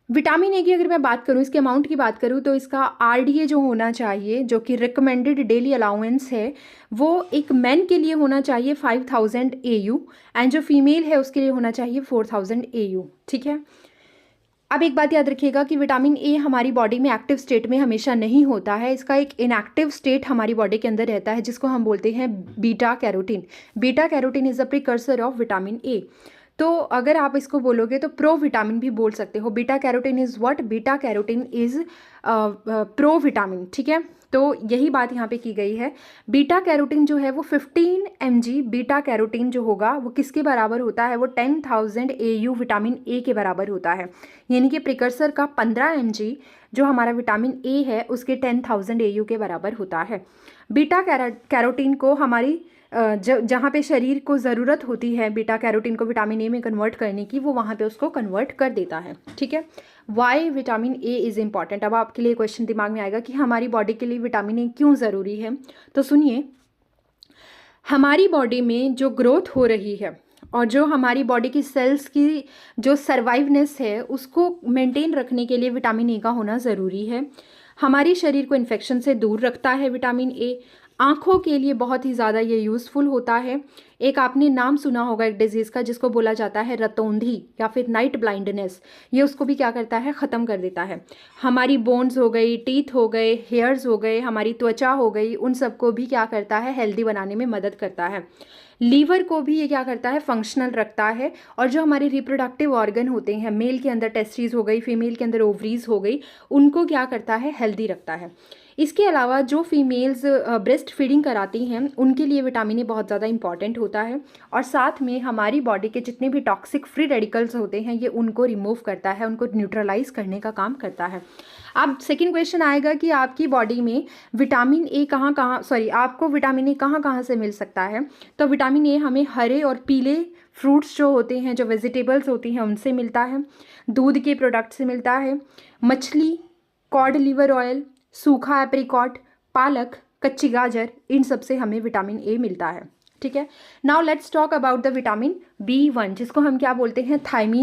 Vitamin A की अगर मैं बात करूँ, इसके अमाउंट की बात करूँ, तो इसका आरडीए जो होना चाहिए, जो कि रिकमेंडेड डेली अलाउंस है, वो एक मैन के लिए होना चाहिए 5000 AU एंड जो फीमेल है उसके लिए होना चाहिए 4000 AU। ठीक है। अब एक बात याद रखिएगा कि विटामिन ए हमारी बॉडी में एक्टिव स्टेट में हमेशा नहीं होता है, इसका एक इनएक्टिव स्टेट हमारी बॉडी के अंदर रहता है जिसको हम बोलते हैं beta carotene. Beta carotene is a precursor of vitamin A. तो अगर आप इसको बोलोगे तो प्रो विटामिन भी बोल सकते हो। Beta carotene is what? Beta carotene is pro vitamin. ठीक है, तो यही बात यहाँ पे की गई है। बीटा कैरोटीन जो है वो 15 mg बीटा कैरोटीन जो होगा वो किसके बराबर होता है? वो 10,000 AU विटामिन ए के बराबर होता है। यानी कि प्रिकर्सर का 15 mg जो हमारा विटामिन ए है उसके 10,000 AU के बराबर होता है। बीटा कैरोटीन को हमारी जहाँ पे शरीर को ज़रूरत होती है बीटा कैरोटीन को विटामिन ए में कन्वर्ट करने की, वो वहाँ पे उसको कन्वर्ट कर देता है। ठीक है। Why vitamin a is important? अब आपके लिए क्वेश्चन दिमाग में आएगा कि हमारी बॉडी के लिए विटामिन ए क्यों ज़रूरी है। तो सुनिए, हमारी बॉडी में जो ग्रोथ हो रही है और जो हमारी बॉडी की सेल्स की जो सर्वाइवनेस है उसको मेंटेन रखने के लिए विटामिन ए का होना ज़रूरी है। हमारे शरीर को इन्फेक्शन से दूर रखता है विटामिन ए। आँखों के लिए बहुत ही ज़्यादा ये यूज़फुल होता है। एक आपने नाम सुना होगा एक डिजीज़ का जिसको बोला जाता है रतौंधी या फिर नाइट ब्लाइंडनेस। ये उसको भी क्या करता है? ख़त्म कर देता है। हमारी बोन्स हो गई, टीथ हो गए, हेयर्स हो गए, हमारी त्वचा हो गई, उन सबको भी क्या करता है? हेल्दी बनाने में मदद करता है। लीवर को भी ये क्या करता है? फंक्शनल रखता है। और जो हमारे रिप्रोडक्टिव ऑर्गन होते हैं, मेल के अंदर टेस्टिस हो गई, फीमेल के अंदर ओवरीज हो गई, उनको क्या करता है? हेल्दी रखता है। इसके अलावा जो फीमेल्स ब्रेस्ट फीडिंग कराती हैं उनके लिए विटामिन ए बहुत ज़्यादा इंपॉर्टेंट होता है। और साथ में हमारी बॉडी के जितने भी टॉक्सिक फ्री रेडिकल्स होते हैं ये उनको रिमूव करता है, उनको न्यूट्रलाइज करने का काम करता है। अब सेकंड क्वेश्चन आएगा कि आपकी बॉडी में विटामिन ए आपको विटामिन ए कहाँ कहाँ से मिल सकता है। तो विटामिन ए हमें हरे और पीले फ्रूट्स जो होते हैं, जो वेजिटेबल्स होती हैं, उनसे मिलता है। दूध के प्रोडक्ट से मिलता है। मछली, कॉड लिवर ऑयल, सूखा एप्रिकॉट, पालक, कच्ची गाजर, इन सब से हमें विटामिन ए मिलता है। ठीक है। Now let's talk about the vitamin B1 जिसको हम क्या बोलते हैं? थायमीन